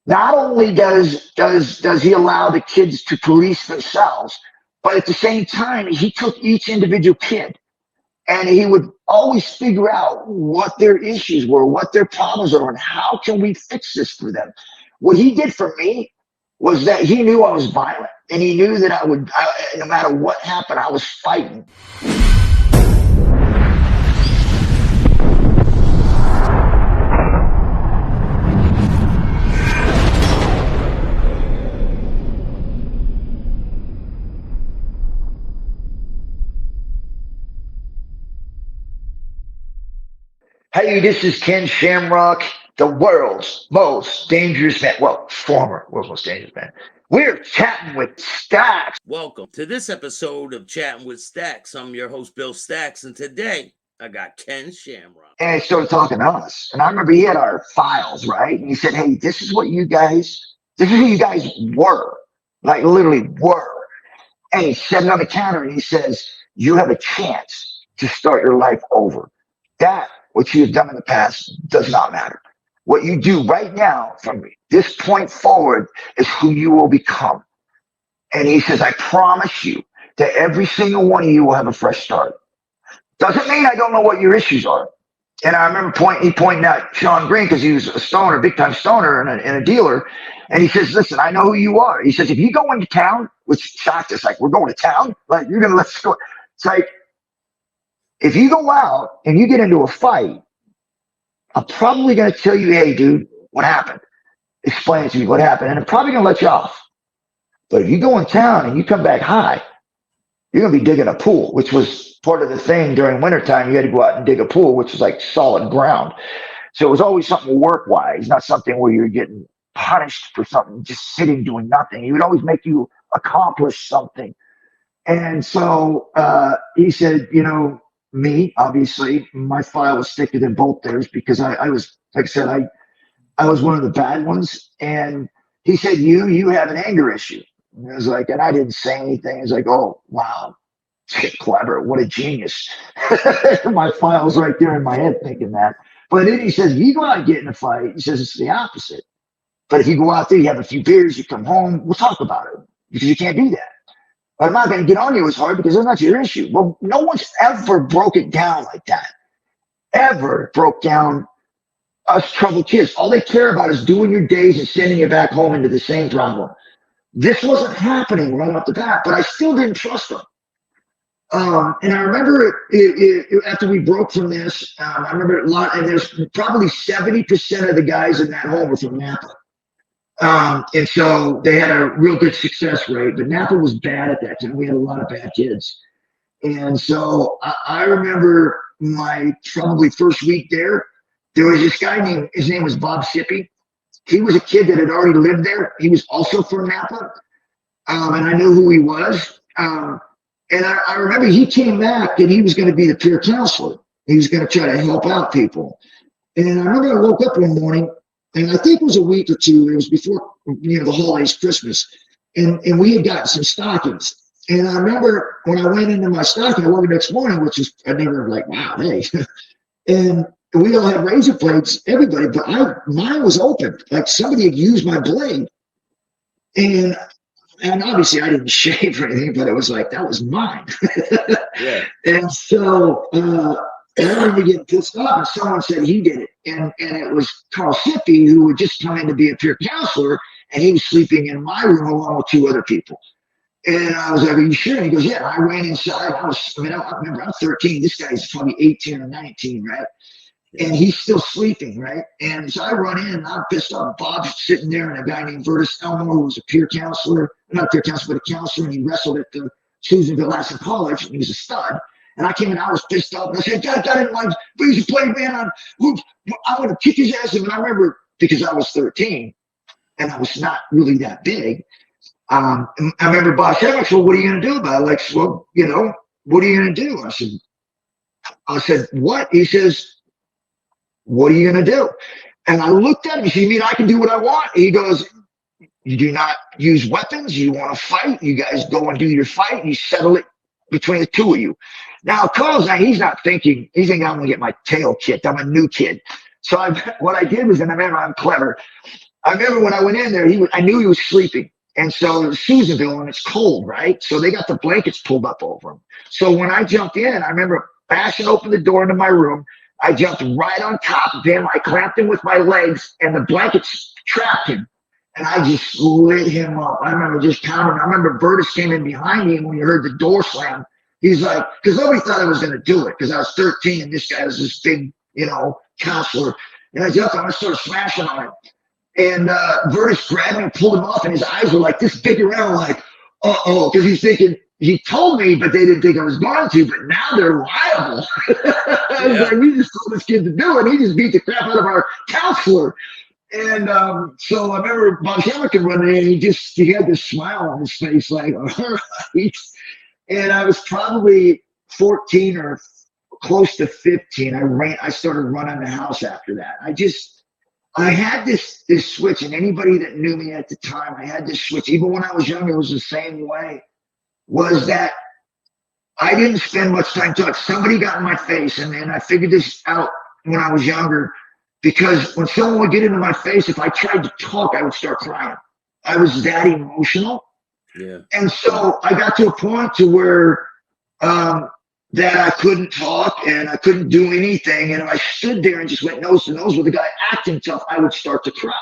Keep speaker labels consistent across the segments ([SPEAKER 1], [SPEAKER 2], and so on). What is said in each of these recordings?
[SPEAKER 1] Not only does he allow the kids to police themselves, but at the same time, he took each individual kid and he would always figure out what their issues were, what their problems are, and how can we fix this for them. What he did for me was that he knew I was violent, and he knew that no matter what happened, I was fighting. Hey, this is Ken Shamrock, the world's most dangerous man. Well, former world's most dangerous man. We're chatting with Staxx.
[SPEAKER 2] Welcome to this episode of Chatting with Staxx. I'm your host, Bill Staxx, and today I got Ken Shamrock.
[SPEAKER 1] And he started talking to us. And I remember he had our files, right? And he said, hey, this is who you guys were. Like literally were. And he set it on the counter and he says, you have a chance to start your life over. That what you have done in the past does not matter. What you do right now from this point forward is who you will become. And he says, I promise you that every single one of you will have a fresh start. Doesn't mean I don't know what your issues are. And I remember he pointed out Sean Green because he was a stoner, big time stoner and a dealer. And he says, listen, I know who you are. He says, if you go into town, which shocked us, like, we're going to town? Like, you're going to let's go. It's like, if you go out and you get into a fight, I'm probably going to tell you, hey, dude, what happened? Explain to me what happened. And I'm probably going to let you off. But if you go in town and you come back high, you're going to be digging a pool, which was part of the thing during wintertime. You had to go out and dig a pool, which was like solid ground. So it was always something work-wise, not something where you're getting punished for something, just sitting doing nothing. He would always make you accomplish something. And so he said, you know, me, obviously, my file was thicker than both theirs because I was, like I said, I was one of the bad ones. And he said, you have an anger issue. And I was like, and I didn't say anything. I was like, oh, wow, clever. What a genius. My file's right there in my head thinking that. But then he says, you go out and get in a fight. He says, it's the opposite. But if you go out there, you have a few beers, you come home, we'll talk about it because you can't do that. I'm not going to get on you as hard because that's not your issue. Well, no one's ever broke it down like that. Ever broke down us troubled kids. All they care about is doing your days and sending you back home into the same problem. This wasn't happening right off the bat, but I still didn't trust them. And I remember after we broke from this, I remember a lot, and there's probably 70% of the guys in that home were from Napa. And so they had a real good success rate, but Napa was bad at that time. We had a lot of bad kids. And so I remember my probably first week there was this guy his name was Bob Sippy. He was a kid that had already lived there. He was also from Napa. And I knew who he was. And I remember he came back and he was going to be the peer counselor. He was going to try to help out people. And I remember I woke up one morning, and I think it was a week or two. It was before, the holidays, Christmas. And we had gotten some stockings. And I remember when I went into my stocking, I woke up the next morning, which is, I never like, wow, hey. And we all had razor blades, everybody, but mine was open. Like somebody had used my blade. And obviously I didn't shave or anything, but it was like, that was mine.
[SPEAKER 2] Yeah.
[SPEAKER 1] And so, and I remember getting pissed off, and someone said he did it. And it was Carl Sippy, who had just come in to be a peer counselor, and he was sleeping in my room along with two other people. And I was like, are you sure? And he goes, yeah. I ran inside. I remember, I'm 13. This guy's probably 18 or 19, right? And he's still sleeping, right? And so I run in, and I'm pissed off. Bob's sitting there, and a guy named Vertus Elmore, who was a peer counselor, not a peer counselor, but a counselor, and he wrestled at the Susan Glasson College, and he was a stud. And I came in, I was pissed off, and I said, God, I didn't like please play, man. I want to kick his ass. And I remember, because I was 13, and I was not really that big, I remember Bob said, well, what are you going to do about it? Like, well, what are you going to do? I said, what? He says, what are you going to do? And I looked at him, he said, you mean I can do what I want? He goes, you do not use weapons, you want to fight, you guys go and do your fight, and you settle it between the two of you. Now, Carl's he's not thinking, he's thinking I'm going to get my tail kicked. I'm a new kid. So what I did was, and I remember I'm clever, I remember when I went in there, I knew he was sleeping. And so it was Susanville and it's cold, right? So they got the blankets pulled up over him. So when I jumped in, I remember bashing open the door into my room. I jumped right on top of him. I clamped him with my legs and the blankets trapped him. And I just lit him up. I remember just counting. I remember Burtis came in behind me and when he heard the door slam, he's like, because nobody thought I was going to do it because I was 13 and this guy was this big, counselor. And I jumped on, I started smashing on him. And Vertis grabbed me and pulled him off, and his eyes were like this big around, like, uh-oh, because he's thinking, he told me, but they didn't think I was going to, but now they're liable. I was like, we just told this kid to do it, and he just beat the crap out of our counselor. And so I remember Bob Shamrock running in, and he had this smile on his face, like, all right. And I was probably 14 or close to 15. I started running the house after that. I had this switch, and anybody that knew me at the time, I had this switch. Even when I was younger, it was the same way. Was that I didn't spend much time talking. Somebody got in my face, and I figured this out when I was younger. Because when someone would get into my face, if I tried to talk, I would start crying. I was that emotional.
[SPEAKER 2] Yeah.
[SPEAKER 1] And so I got to a point to where that I couldn't talk and I couldn't do anything. And if I stood there and just went nose to nose with a guy acting tough, I would start to cry.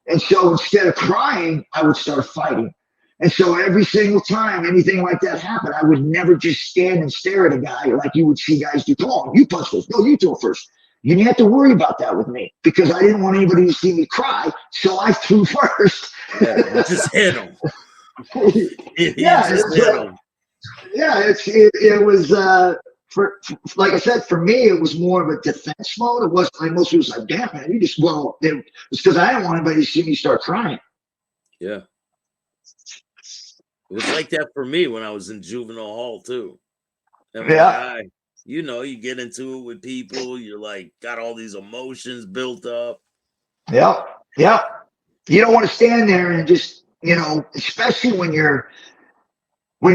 [SPEAKER 1] And so instead of crying, I would start fighting. And so every single time anything like that happened, I would never just stand and stare at a guy like you would see guys do. Come on, you punch first. No, you throw first. You didn't have to worry about that with me because I didn't want anybody to see me cry. So I threw first.
[SPEAKER 2] Yeah, just hit him.
[SPEAKER 1] It was for like I said, for me it was more of a defense mode. It wasn't like most people was like, damn man, it's because I didn't want anybody to see me start crying.
[SPEAKER 2] Yeah. It was like that for me when I was in juvenile hall too. And you get into it with people, you're like got all these emotions built up.
[SPEAKER 1] Yeah. You don't want to stand there and just, especially when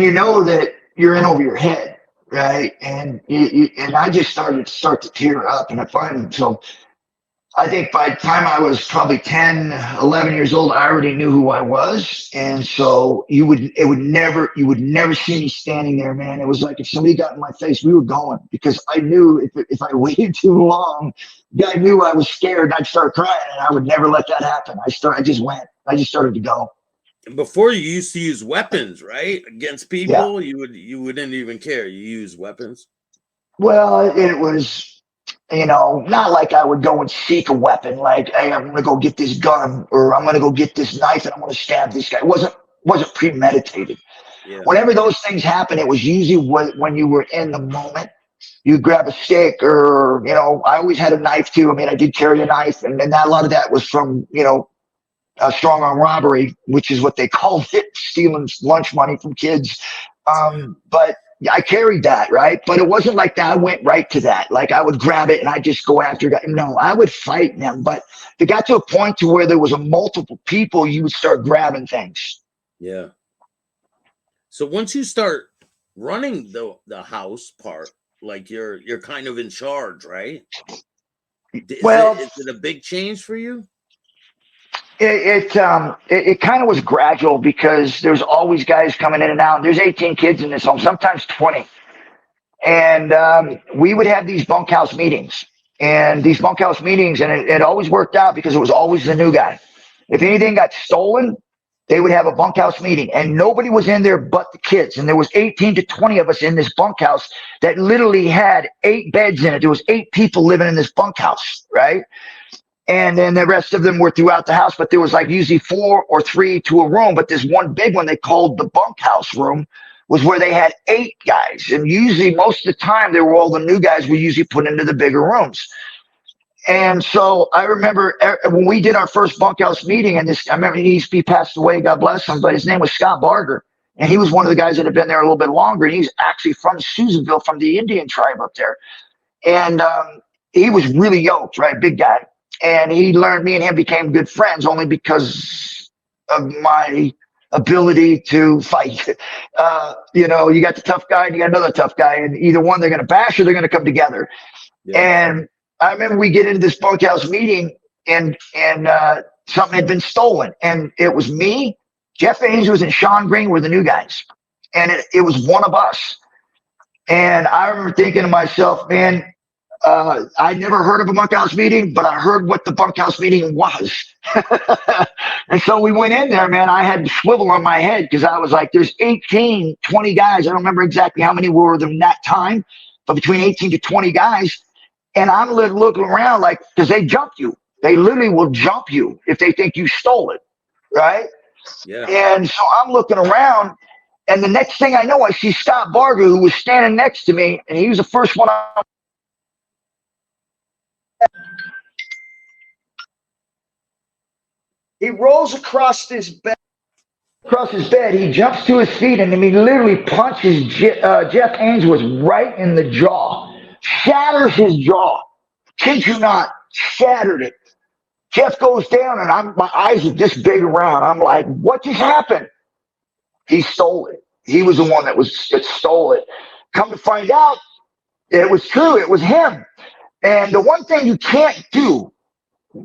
[SPEAKER 1] you know that you're in over your head, right? And and I just started to tear up, and I think by the time I was probably 10, 11 years old, I already knew who I was. And so you would never see me standing there, man. It was like if somebody got in my face, we were going because I knew if I waited too long, the guy knew I was scared. I'd start crying, and I would never let that happen. I just started to go.
[SPEAKER 2] Before you used to use weapons, right? Against people, you wouldn't even care. You use weapons.
[SPEAKER 1] Well, it was, not like I would go and seek a weapon, like, hey, I'm gonna go get this gun or I'm gonna go get this knife and I'm gonna stab this guy. It wasn't premeditated.
[SPEAKER 2] Yeah.
[SPEAKER 1] Whenever those things happen, it was usually when you were in the moment. You grab a stick or, I always had a knife too. I mean, I did carry a knife, and then a lot of that was from, a strong arm robbery, which is what they called it, stealing lunch money from kids. But I carried that, right? But it wasn't like that. I went right to that. Like I would grab it and I just go after it. No, I would fight them. But it got to a point to where there was a multiple people, you would start grabbing things.
[SPEAKER 2] Yeah. So once you start running the house part, like you're kind of in charge, right? Is it a big change for you?
[SPEAKER 1] It kind of was gradual because there's always guys coming in and out. There's 18 kids in this home, sometimes 20. And we would have these bunkhouse meetings. And it always worked out because it was always the new guy. If anything got stolen, they would have a bunkhouse meeting. And nobody was in there but the kids. And there was 18 to 20 of us in this bunkhouse that literally had 8 beds in it. There was 8 people living in this bunkhouse, right? And then the rest of them were throughout the house, but there was like usually 4 or 3 to a room. But this one big one they called the bunkhouse room was where they had 8 guys. And usually most of the time they were all the new guys we usually put into the bigger rooms. And so I remember when we did our first bunkhouse meeting, and I remember he passed away, God bless him, but his name was Scott Barger. And he was one of the guys that had been there a little bit longer. And he's actually from Susanville, from the Indian tribe up there. And he was really yoked, right? Big guy. And me and him became good friends only because of my ability to fight. You got the tough guy and you got another tough guy, and either one they're going to bash or they're going to come together. Yeah. And I remember we get into this bunkhouse meeting, and something had been stolen. And it was me, Jeff Ainsworth, and Sean Green were the new guys. And it was one of us. And I remember thinking to myself, man, I never heard of a bunkhouse meeting, but I heard what the bunkhouse meeting was. And so we went in there, man. I had swivel on my head because I was like, there's 18, 20 guys. I don't remember exactly how many were in that time, but between 18 to 20 guys. And I'm looking around like, because they jump you. They literally will jump you if they think you stole it, right?
[SPEAKER 2] Yeah.
[SPEAKER 1] And so I'm looking around, and the next thing I know, I see Scott Barger, who was standing next to me, and he was the first one. He rolls across his bed. He jumps to his feet, and then he literally punches Jeff Ainsworth right in the jaw, shatters his jaw. Kid you not, shattered it. Jeff goes down, and my eyes are this big around. I'm like, what just happened? He stole it. He was the one that stole it. Come to find out, it was true. It was him. And the one thing you can't do,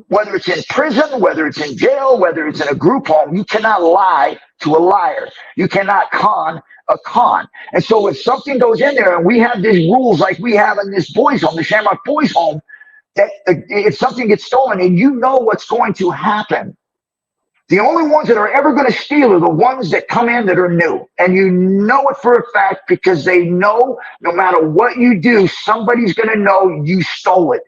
[SPEAKER 1] whether it's in prison, whether it's in jail, whether it's in a group home, you cannot lie to a liar. You cannot con a con. And so if something goes in there, and we have these rules like we have in this boys' home, the Shamrock boys' home, that if something gets stolen and you know what's going to happen, the only ones that are ever going to steal are the ones that come in that are new. And you know it for a fact because they know no matter what you do, somebody's going to know you stole it.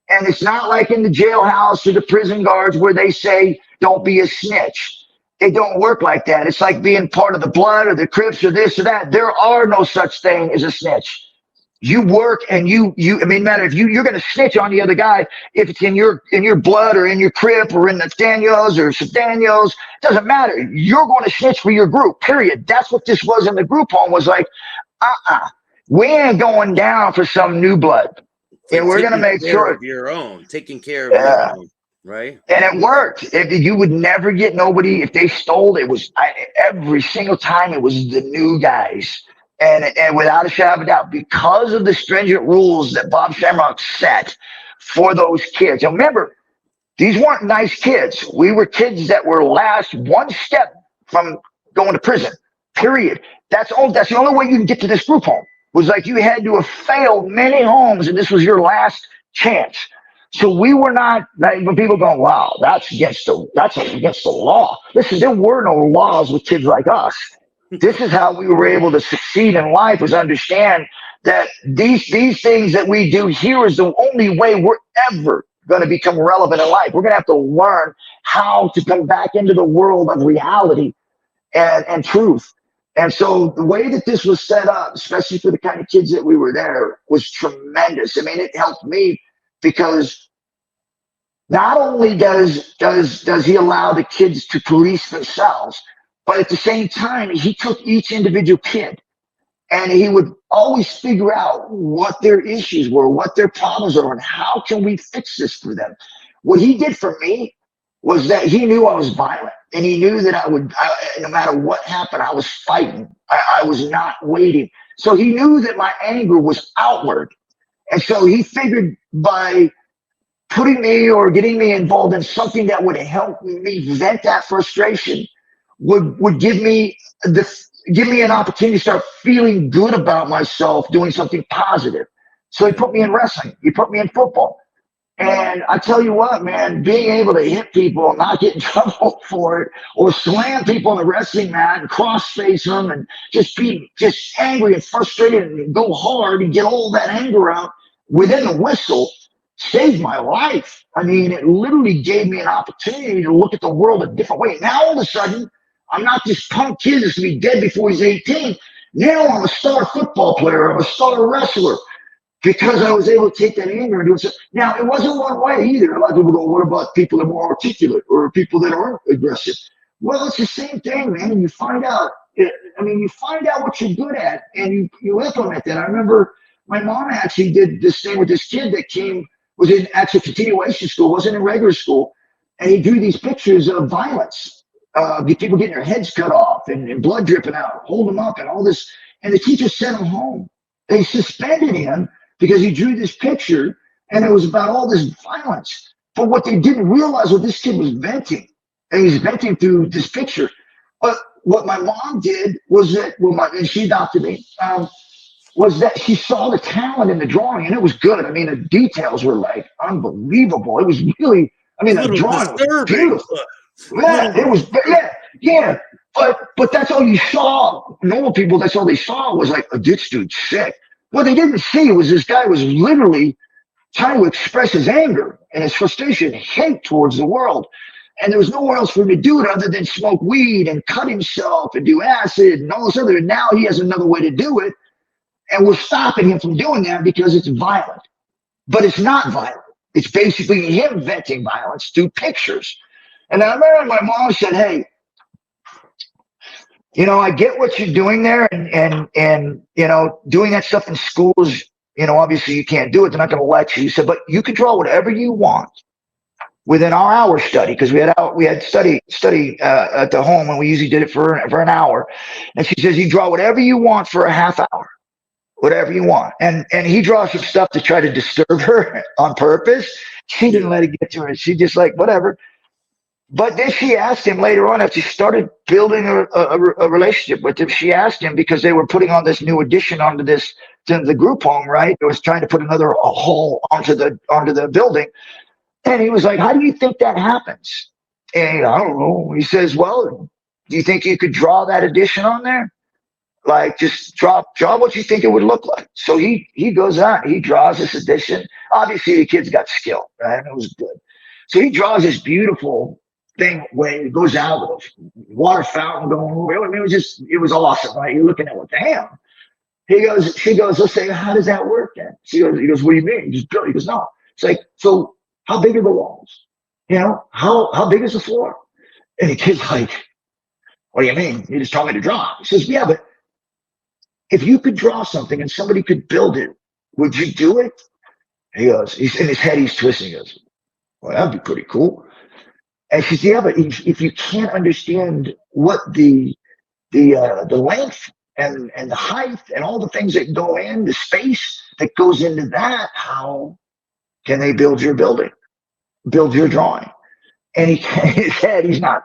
[SPEAKER 1] And it's not like in the jailhouse or the prison guards where they say, don't be a snitch. They don't work like that. It's like being part of the Blood or the Crips or this or that. There are no such thing as a snitch. You work and I mean, matter if you're going to snitch on the other guy, if it's in your blood or in your Crip or in Nathaniel's or Daniels, doesn't matter. You're going to snitch for your group, period. That's what this was in the group home, was like, we ain't going down for some new blood. And we're going to make sure
[SPEAKER 2] of your own, taking care of your own, right?
[SPEAKER 1] And it worked. You would never get nobody if they stole. It was every single time. It was the new guys, and without a shadow of a doubt, because of the stringent rules that Bob Shamrock set for those kids. And remember, these weren't nice kids. We were kids that were last one step from going to prison. Period. That's the only way you can get to this group home. Was like you had to have failed many homes, and this was your last chance. So we were not, when people go, wow, that's against the law. Listen, there were no laws with kids like us. This is how we were able to succeed in life, was understand that these things that we do here is the only way we're ever going to become relevant in life. We're going to have to learn how to come back into the world of reality and truth. And so the way that this was set up, especially for the kind of kids that we were there, was tremendous. I mean, it helped me because not only does he allow the kids to police themselves, but at the same time, he took each individual kid and he would always figure out what their issues were, what their problems are, and how can we fix this for them. What he did for me was that he knew I was violent, and he knew that no matter what happened, I was fighting. I was not waiting. So he knew that my anger was outward. And so he figured by putting me or getting me involved in something that would help me vent that frustration would give me an opportunity to start feeling good about myself, doing something positive. So he put me in wrestling. He put me in football. And I tell you what, man, being able to hit people and not get in trouble for it, or slam people on the wrestling mat and cross-face them and just be just angry and frustrated and go hard and get all that anger out within the whistle, saved my life. I mean, it literally gave me an opportunity to look at the world a different way. Now, all of a sudden, I'm not this punk kid that's going to be dead before he's 18. Now I'm a star football player. I'm a star wrestler. Because I was able to take that anger and do it. Now, it wasn't one way either. A lot of people go, what about people that are more articulate or people that aren't aggressive? Well, it's the same thing, man. You find out, you find out what you're good at and you implement that. I remember my mom actually did this thing with this kid that was in actual continuation school, wasn't in regular school. And he drew these pictures of violence, people getting their heads cut off and blood dripping out, hold them up and all this. And the teacher sent him home. They suspended him because he drew this picture and it was about all this violence. But what they didn't realize was this kid was venting, and he's venting through this picture. But what my mom did was that, and she adopted me, was that she saw the talent in the drawing, and it was good. I mean, the details were like unbelievable. It was really, I mean,
[SPEAKER 2] It's a
[SPEAKER 1] the
[SPEAKER 2] little
[SPEAKER 1] drawing was
[SPEAKER 2] disturbing.
[SPEAKER 1] beautiful. Yeah, it was, yeah. But that's all you saw. Normal people, that's all they saw was like, this dude's sick. What they didn't see was this guy was literally trying to express his anger and his frustration, hate towards the world. And there was nowhere else for him to do it other than smoke weed and cut himself and do acid and all this other. And now he has another way to do it. And we're stopping him from doing that because it's violent. But it's not violent. It's basically him venting violence through pictures. And I remember my mom said, hey, you know, I get what you're doing there, and you know, doing that stuff in schools, you know, obviously you can't do it. They're not going to let you. He said, but you can draw whatever you want within our hour study, because we had study at the home, and we usually did it for an hour. And she says, you draw whatever you want for a half hour, whatever you want. And he draws some stuff to try to disturb her on purpose. She didn't let it get to her. She just like, whatever. But then she asked him later on, after she started building a relationship with him, she asked him, because they were putting on this new addition onto the group home, right? It was trying to put another hall onto the building. And he was like, how do you think that happens? And I don't know. He says, well, do you think you could draw that addition on there? Like, just draw what you think it would look like. So he goes on, he draws this addition. Obviously the kid's got skill, right? And it was good. So he draws this beautiful thing where it goes out with a water fountain going over. I mean, it was awesome, right? You're looking at what, damn. She goes, let's say, how does that work then? He goes, what do you mean? Just build. He goes, no. It's like, so how big are the walls? You know, how big is the floor? And the kid's like, what do you mean? You just told me to draw. He says, yeah, but if you could draw something and somebody could build it, would you do it? He goes, he's in his head, he's twisting. He goes, well, that'd be pretty cool. And she says, yeah, but if you can't understand what the length and the height and all the things that go in, the space that goes into that, how can they build your building, build your drawing? And in his head, he's not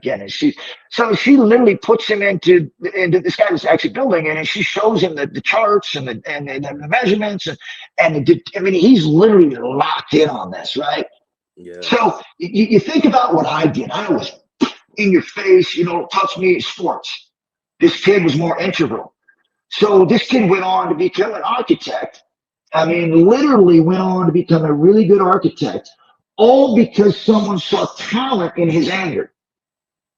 [SPEAKER 1] getting it. So she literally puts him into this guy was actually building it, and she shows him the charts and the measurements and I mean, he's literally locked in on this, right?
[SPEAKER 2] Yeah.
[SPEAKER 1] So you think about what I did. I was in your face, you know, touch me, sports. This kid was more integral. So this kid went on to become an architect. I mean, literally went on to become a really good architect, all because someone saw talent in his anger.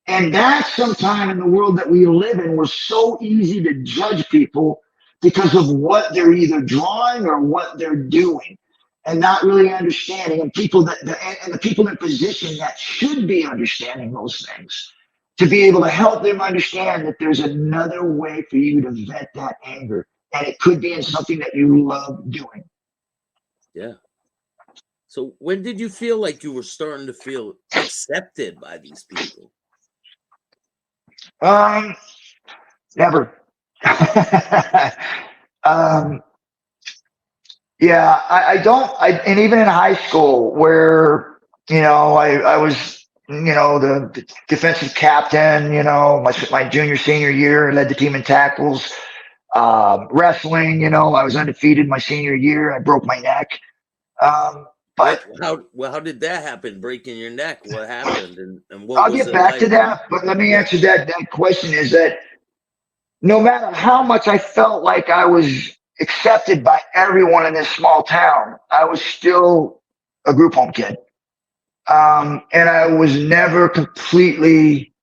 [SPEAKER 1] And that's sometime in the world that we live in, we're so easy to judge people because of what they're either drawing or what they're doing, and not really understanding. And the people in position that should be understanding those things, to be able to help them understand that there's another way for you to vet that anger. And it could be in something that you love doing.
[SPEAKER 2] Yeah. So when did you feel like you were starting to feel accepted by these people?
[SPEAKER 1] Never. Yeah, I don't, and even in high school where, you know, I was, you know, the defensive captain, you know, my junior, senior year, I led the team in tackles, wrestling, you know, I was undefeated my senior year. I broke my neck. But
[SPEAKER 2] how did that happen? Breaking your neck? What happened? And what
[SPEAKER 1] I'll
[SPEAKER 2] was
[SPEAKER 1] get back to that, but let me answer that question. Is that no matter how much I felt like I was accepted by everyone in this small town, I was still a group home kid. And I was never completely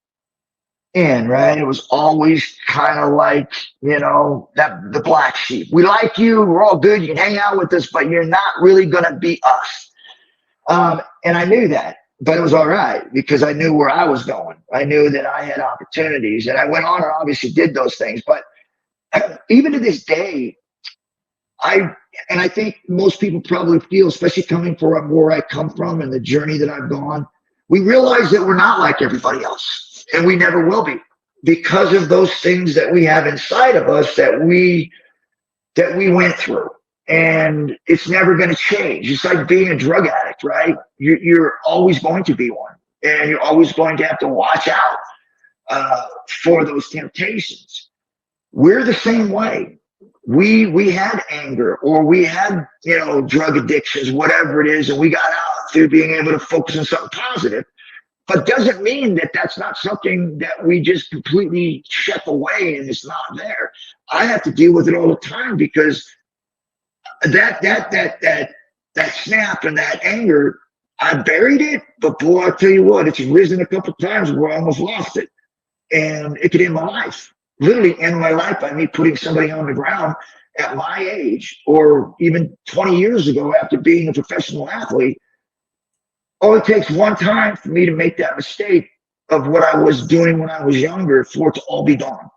[SPEAKER 1] in, right? It was always kind of like, you know, the black sheep. We like you, we're all good, you can hang out with us, but you're not really going to be us. And I knew that, but it was all right because I knew where I was going. I knew that I had opportunities, and I went on and obviously did those things. But even to this day, I think most people probably feel, especially coming from where I come from and the journey that I've gone, we realize that we're not like everybody else, and we never will be, because of those things that we have inside of us that we went through. And it's never going to change. It's like being a drug addict. addict, right? You're always going to be one, and you're always going to have to watch out for those temptations. We're the same way. We had anger, or we had, you know, drug addictions, whatever it is, and we got out through being able to focus on something positive. But doesn't mean that that's not something that we just completely shut away and it's not there. I have to deal with it all the time, because that snap and that anger, I buried it, but boy, I'll tell you what, it's risen a couple times where I almost lost it. And it could end my life. Literally end my life by me putting somebody on the ground at my age, or even 20 years ago after being a professional athlete. All it takes one time for me to make that mistake of what I was doing when I was younger for it to all be gone.